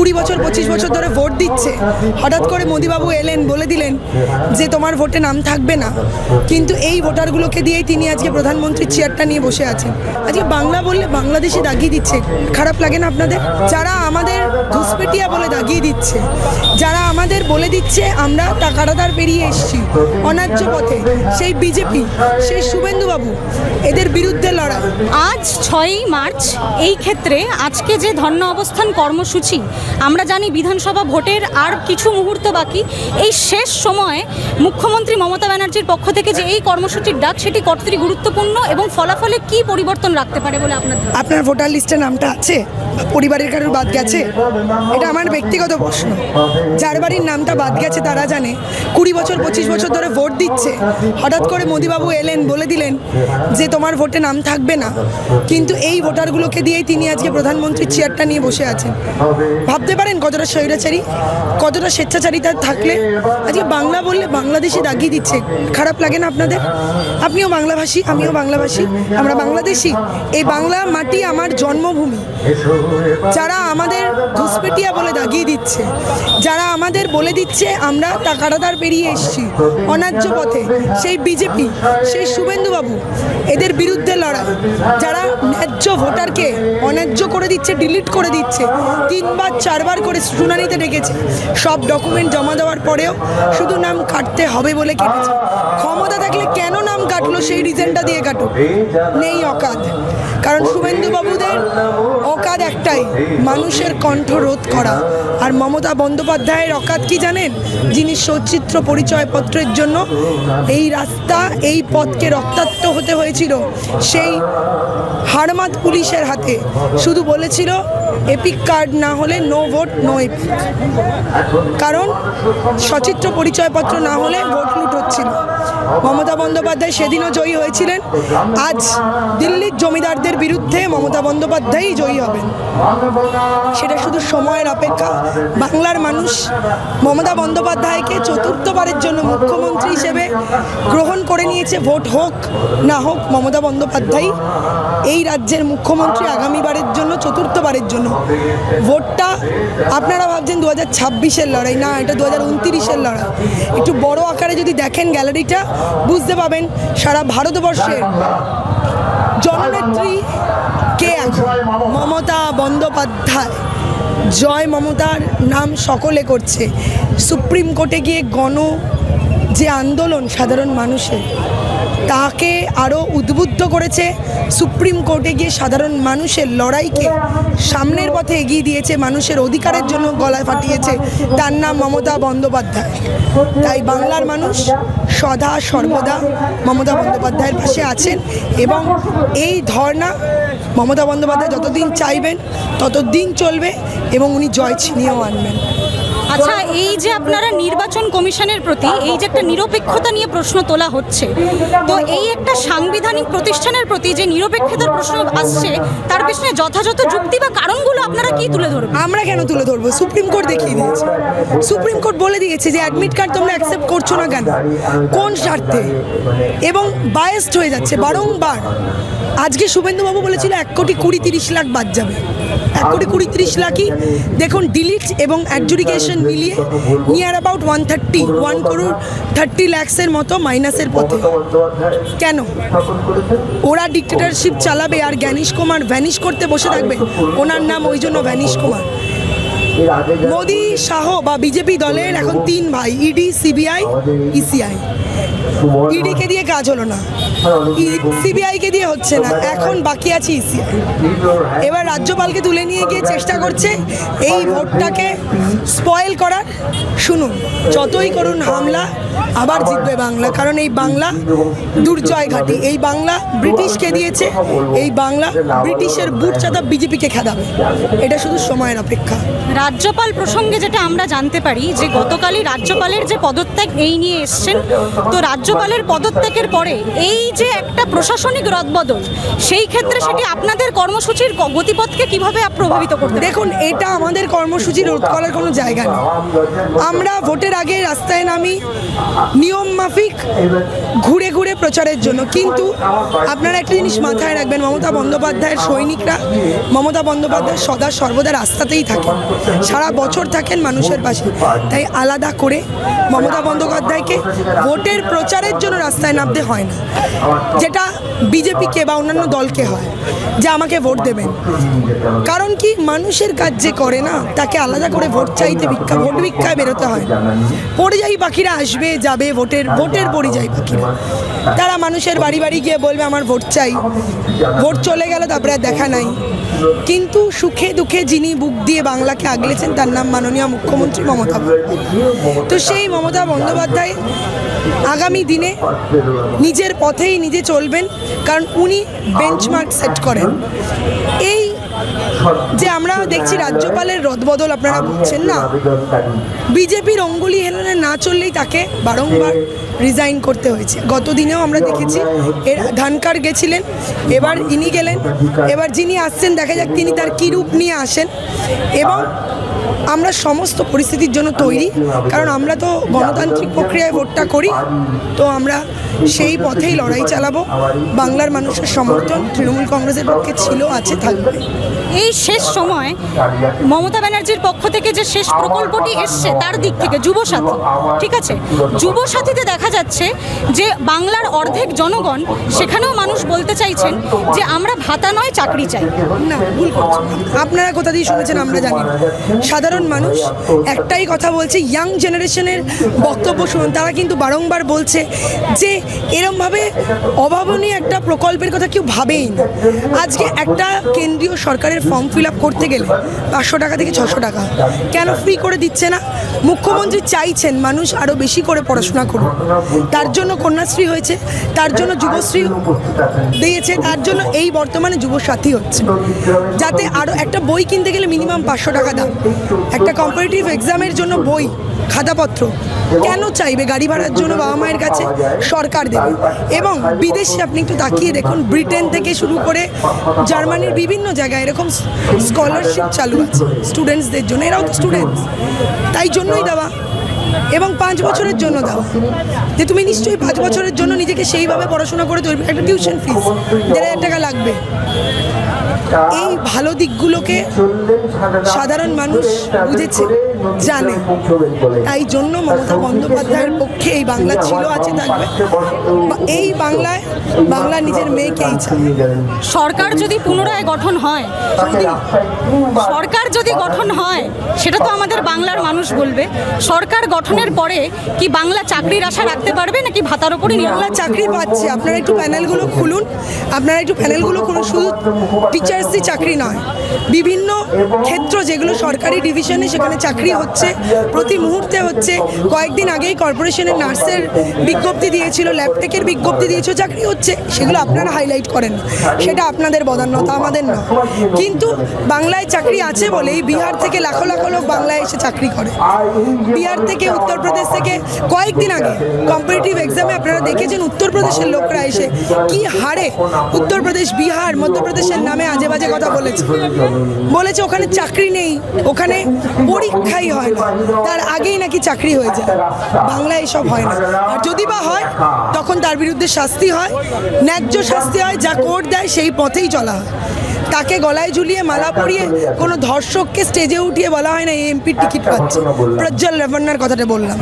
20 বছর 25 বছর ধরে ভোট দিচ্ছে, হঠাৎ করে মোদিবাবু এলেন, বলে দিলেন যে তোমার ভোটে নাম থাকবে না। কিন্তু এই ভোটারগুলোকে দিয়েই তিনি আজকে প্রধানমন্ত্রীর চেয়ারটা নিয়ে বসে আছেন। আজকে বাংলা বললে বাংলাদেশে দাগিয়ে দিচ্ছে। খারাপ লাগে না আপনাদের? যারা আমাদের ঘুষপেটিয়া বলে দাগিয়ে দিচ্ছে, যারা আমাদের বলে দিচ্ছে আমরা টাকাদার পেরিয়ে এসেছি অন্যায্য পথে, সেই বিজেপি, সেই শুভেন্দুবাবু, এদের বিরুদ্ধে লড়াই। আজ 6ই মার্চ, এই ক্ষেত্রে আজকে যে ধর্ণা অবস্থান কর্মসূচি, আমরা জানি বিধানসভা ভোটের আর কিছু মুহূর্ত বাকি। এই শেষ সময়ে মুখ্যমন্ত্রী মমতা ব্যানার্জির পক্ষ থেকে যে এই কর্মসূচির ডাক, সেটি কতটি গুরুত্বপূর্ণ এবং ফলাফলে কি পরিবর্তন রাখতে পারে বলে আপনার ভোটার লিস্টে নামটা আছে? পরিবারের কারোর বাদ গেছে? এটা আমার ব্যক্তিগত প্রশ্ন। যার বাড়ির নামটা বাদ গেছে তারা জানে 20 বছর 25 বছর ধরে ভোট দিচ্ছে, হঠাৎ করে মোদিবাবু এলেন, বলে দিলেন যে তোমার ভোটে নাম থাকবে না। কিন্তু এই ভোটারগুলোকে দিয়েই তিনি আজকে প্রধানমন্ত্রীর চেয়ারটা নিয়ে বসে আছেন। ভাবতে পারেন কতটা স্বৈরাচারী, কতটা স্বেচ্ছাচারিতা থাকলে আজকে বাংলা বললে বাংলাদেশে দাগিয়ে দিচ্ছে। খারাপ লাগে না আপনাদের? আপনিও বাংলাভাষী, আমিও বাংলাভাষী, আমরা বাংলাদেশি। এই বাংলা মাটি আমার জন্মভূমি। যারা আমাদের ঘুষপেটিয়া বলে দাগিয়ে দিচ্ছে, যারা আমাদের বলে দিচ্ছে আমরা টাকাদার পেরিয়ে এসেছি অন্যায্য পথে, সেই বিজেপি, সেই শুভেন্দুবাবু, এদের বিরুদ্ধে লড়াই। যারা ন্যায্য ভোটারকে অন্যায্য করে দিচ্ছে, ডিলিট করে দিচ্ছে, 3বার 4বার করে শুনানিতে ডেকেছে, সব ডকুমেন্ট জমা দেওয়ার পরেও শুধু নাম কাটতে হবে বলে কেটেছে। ক্ষমতা থাকলে কেন নাম কাটলো সেই রিজনটা দিয়ে কাটুক, নেই অকাদ। কারণ শুভেন্দুবাবুদের অকাদ একটাই, মানুষের কণ্ঠ রোধ করা। আর মমতা বন্দ্যোপাধ্যায়ের অকাদ কি জানেন? যিনি সচিত্র পরিচয়পত্রের জন্য এই রাস্তা, এই পথকে রক্তাক্ত হতে হয়েছিল সেই হারমাদ পুলিশের হাতে। শুধু বলেছিল এপিক কার্ড না হলে নো ভোট নো এপিক, কারণ সচিত্র পরিচয়পত্র না হলে ভোট লুট হচ্ছিল। মমতা বন্দ্যোপাধ্যায় সেদিনও জয়ী হয়েছিলেন। আজ দিল্লির জমিদারদের বিরুদ্ধে মমতা বন্দ্যোপাধ্যায়ই জয়ী হবেন, সেটা শুধু সময়ের অপেক্ষা। বাংলার মানুষ মমতা বন্দ্যোপাধ্যায়কে চতুর্থবারের জন্য মুখ্যমন্ত্রী হিসেবে গ্রহণ করে নিয়েছে। ভোট হোক না হোক, মমতা বন্দ্যোপাধ্যায় এই রাজ্যের মুখ্যমন্ত্রী আগামীবারের জন্য, চতুর্থবারের জন্য। ভোটটা আপনারা ভাবছেন 2026-এর লড়াই, না, এটা 2029-এর লড়াই। একটু বড় আকারে যদি দেখেন গ্যালারিটা, বুঝতে পাবেন সারা ভারতবর্ষের জননেত্রী কে এখন? মমতা বন্দ্যোপাধ্যায়। জয় মমতার নাম সকলে করছে। সুপ্রিম কোর্টে গিয়ে যে আন্দোলন সাধারণ মানুষের, তাকে আরও উদ্বুদ্ধ করেছে। সুপ্রিম কোর্টে গিয়ে সাধারণ মানুষের লড়াইকে সামনের পথে এগিয়ে দিয়েছে, মানুষের অধিকারের জন্য গলায় ফাটিয়েছে। তার নাম মমতা বন্দ্যোপাধ্যায়। তাই বাংলার মানুষ সদা সর্বদা মমতা বন্দ্যোপাধ্যায়ের পাশে আছেন এবং এই ধর্ণা মমতা বন্দ্যোপাধ্যায় যতদিন চাইবেন ততদিন চলবে এবং উনি জয় ছিনিয়েও আনবেন। আচ্ছা, এই যে আপনারা নির্বাচন কমিশনের প্রতি এই যে একটা নিরপেক্ষতা নিয়ে প্রশ্ন তোলা হচ্ছে, তো এই একটা সাংবিধানিক প্রতিষ্ঠানের প্রতি যে নিরপেক্ষতার প্রশ্ন আসছে, তার পেছনে যথাযথ যুক্তি বা কারণগুলো আপনারা কি তুলে ধরবেন? আমরা কেন তুলে ধরবো? সুপ্রিম কোর্ট দেখিয়ে দিয়েছে। সুপ্রিম কোর্ট বলে দিয়েছে যে অ্যাডমিট কার্ড তোমরা অ্যাকসেপ্ট করছো না কেন, কোন স্বার্থে, এবং বায়াসড হয়ে যাচ্ছে বারংবার। আজকে শুভেন্দুবাবু বলেছিল 1,20,30,00,000 বাদ যাবে। 1,20,30,00,000ই দেখুন ডিলিট এবং অ্যাডজুডিকেশন মিলিয়ে নিয়ার অ্যাবাউট 1,30,00,000 মতো মাইনাসের পথে। কেন? ওরা ডিক্টেটরশিপ চালাবে আর জ্ঞানীশ কুমার ভ্যানিশ করতে বসে থাকবে। ওনার নাম ওই জন্য ভ্যানিশ কুমার। মোদি শাহ বা বিজেপি দলের এখন 3 ভাই, ইডি, সিবিআই, ইসিআই। ইডিকে দিয়ে কাজ হলো না, সিবিআইকে দিয়ে হচ্ছে না, এখন বাকি আছে ইসিআই। এবার রাজ্যপালকে তুলে নিয়ে গিয়ে চেষ্টা করছে এই ভোটটাকে স্পয়েল করার। শুনুন, যতই করুন হামলা, আবার জিতবে বাংলা। কারণ এই বাংলা দুর্জয় ঘাটি, এই বাংলা ব্রিটিশকে দিয়েছে, এই বাংলা ব্রিটিশের বুট চাঁদা বিজেপিকে খেদাবে। এটা শুধু সময়ের অপেক্ষা। রাজ্যপাল প্রসঙ্গে যেটা আমরা জানতে পারি যে গতকালই রাজ্যপালের যে পদত্যাগ এই নিয়ে এসছেন, তো রাজ্যপালের পদত্যাগের পরে এই যে একটা প্রশাসনিক রদবদল, সেই ক্ষেত্রে সেটি আপনাদের কর্মসূচির গতিপথকে কিভাবে প্রভাবিত করতে পারে? দেখুন, এটা আমাদের কর্মসূচি রোধ করার কোনো জায়গা নেই। আমরা ভোটের আগে রাস্তায় নামি নিয়ম মাফিক ঘুরে ঘুরে প্রচারের জন্য, কিন্তু আপনারা একটা জিনিস মাথায় রাখবেন, মমতা বন্দ্যোপাধ্যায়ের সৈনিকরা মমতা বন্দ্যোপাধ্যায়ের সদা সর্বদা রাস্তাতেই থাকেন, সারা বছর থাকেন মানুষের পাশে। তাই আলাদা করে মমতা বন্দ্যোপাধ্যায়কে ভোটের প্রচারের জন্য রাস্তায় নামতে হয় না, যেটা বিজেপিকে বা অন্যান্য দলকে হয় যে আমাকে ভোট দেবেন। কারণ কি, মানুষের কাজ যে করে না, তাকে আলাদা করে ভোট চাইতে ভোট ভিক্ষায় বেরোতে হয়। পরিযায়ী পাখিরা আসবে যাবে, ভোটের পরিযায়ী পাখিরা, তারা মানুষের বাড়ি বাড়ি গিয়ে বলবে আমার ভোট চাই, ভোট চলে গেল তারপরে আর দেখা নাই। কিন্তু সুখে দুঃখে যিনি বুক দিয়ে বাংলাকে আগলেছেন তার নাম মাননীয় মুখ্যমন্ত্রী মমতা বন্দ্যোপাধ্যায়। তো সেই মমতা বন্দ্যোপাধ্যায় আগামী দিনে নিজের পথেই নিজে চলবেন, কারণ উনি বেঞ্চমার্ক সেট করেন। এই যে আমরা দেখছি রাজ্যপালের রদবদল, আপনারা বুঝছেন না, বিজেপির অঙ্গুলি হেলনে না চললেই তাকে বারংবার রিজাইন করতে হয়েছে। গত দিনেও আমরা দেখেছি, এর ধানকার গেছিলেন, এবার ইনি গেলেন, এবার যিনি আসছেন দেখা যাক তিনি তার কী রূপ নিয়ে আসেন। এবং আমরা সমস্ত পরিস্থিতির জন্য তৈরি, কারণ আমরা তো গণতান্ত্রিক প্রক্রিয়ায় ভোটটা করি, তো আমরা সেই পথেই লড়াই চালাবো। বাংলার মানুষের সমর্থন তৃণমূল কংগ্রেসের পক্ষে ছিল, আছে, থাকবে। এই শেষ সময় মমতা ব্যানার্জির পক্ষ থেকে যে শেষ প্রকল্পটি এসছে তার দিক থেকে যুবসাথী, ঠিক আছে, যুবসাথীতে দেখা যাচ্ছে যে বাংলার অর্ধেক জনগণ, সেখানেও মানুষ বলতে চাইছেন যে আমরা ভাতা নয় চাকরি চাই। না, ভুল করছেন, আপনারা কোথা দিয়ে শুনেছেন আমরা জানি না। সাধারণ মানুষ একটাই কথা বলছে, ইয়াং জেনারেশনের বক্তব্য শুনুন, তারা কিন্তু বারংবার বলছে যে এরমভাবে অভাবনীয় একটা প্রকল্পের কথা কেউ ভাবেই না। আজকে একটা কেন্দ্রীয় সরকারের ফর্ম ফিল আপ করতে গেলে 500 টাকা থেকে 600 টাকা কেন ফ্রি করে দিচ্ছে না? মুখ্যমন্ত্রী চাইছেন মানুষ আরও বেশি করে পড়াশোনা করুন, তার জন্য কন্যাশ্রী হয়েছে, তার জন্য যুবশ্রী দিয়েছে, তার জন্য এই বর্তমানে যুবসাথী হচ্ছে, যাতে আরও একটা বই কিনতে গেলে মিনিমাম 500 টাকা দাম, একটা কম্পারেটিভ এক্সামের জন্য বই খাতাপত্র কেন চাইবে? গাড়ি ভাড়ার জন্য বাবা মায়ের কাছে সরকার দেবে। এবং বিদেশে আপনি একটু তাকিয়ে দেখুন, ব্রিটেন থেকে শুরু করে জার্মানির বিভিন্ন জায়গায় এরকম স্কলারশিপ চালু আছে স্টুডেন্টসদের জন্য, এরাও তো স্টুডেন্টস, তাই জন্যই দেওয়া। এবং 5 বছরের জন্য দেওয়া, যে তুমি নিশ্চয়ই 5 বছরের জন্য নিজেকে সেইভাবে পড়াশোনা করে তৈরি, একটা টিউশন ফিস 1,500 টাকা লাগবে। এই ভালো দিকগুলোকে সাধারণ মানুষ বুঝেছে, জানে, তাই জন্য মমতা বন্দ্যোপাধ্যায়ের পক্ষে এই বাংলা ছিল, আছে, থাকবে। এই বাংলায় বাংলা নিজের মেয়েকেই চায়। সরকার যদি পুনরায় গঠন হয়, সরকার যদি গঠন হয়, সেটা তো আমাদের বাংলার মানুষ বলবে। সরকার গঠনের পরে কি বাংলা চাকরির আশা রাখতে পারবে নাকি ভাতার ওপরই? বাংলা চাকরি পাচ্ছে, আপনারা একটু প্যানেলগুলো খুলুন, শুধু টিচার্সই চাকরি নয়, বিভিন্ন ক্ষেত্র যেগুলো সরকারি ডিভিশনে সেখানে চাকরি হচ্ছে, প্রতি মুহূর্তে হচ্ছে। কয়েকদিন আগেই কর্পোরেশনের নার্সের বিজ্ঞপ্তি দিয়েছিল, ল্যাবটেকের বিজ্ঞপ্তি দিয়েছিল, চাকরি হচ্ছে। সেগুলো আপনারা হাইলাইট করেন, সেটা আপনাদের বদান্যতা, আমাদের নয়। কিন্তু বাংলায় চাকরি আছে বলেই বিহার থেকে লাখো লাখো লোক বাংলায় এসে চাকরি করে। বিহার থেকে, উত্তরপ্রদেশ থেকে কয়েকদিন আগে কম্পারেটিভ এক্সামে আপনারা দেখেছেন উত্তরপ্রদেশের লোকরা এসে কি হারে উত্তরপ্রদেশ, বিহার, মধ্যপ্রদেশের নামে আজে বাজে কথা বলেছে ওখানে চাকরি নেই, ওখানে পরীক্ষাই হয় না, তার আগেই নাকি চাকরি হয়ে যায়। বাংলায় এসব হয় না, আর যদি বা হয় তখন তার বিরুদ্ধে শাস্তি হয়, ন্যায্য শাস্তি হয়, যা কোর্ট দেয় সেই পথেই চলা হয়। তাকে গলায় ঝুলিয়ে মালা পরিয়ে কোনো ধর্ষককে স্টেজে উঠিয়ে বলা হয় না এই এমপির টিকিট পাচ্ছে। প্রজ্জ্বল রেভান্নার কথাটা বললাম।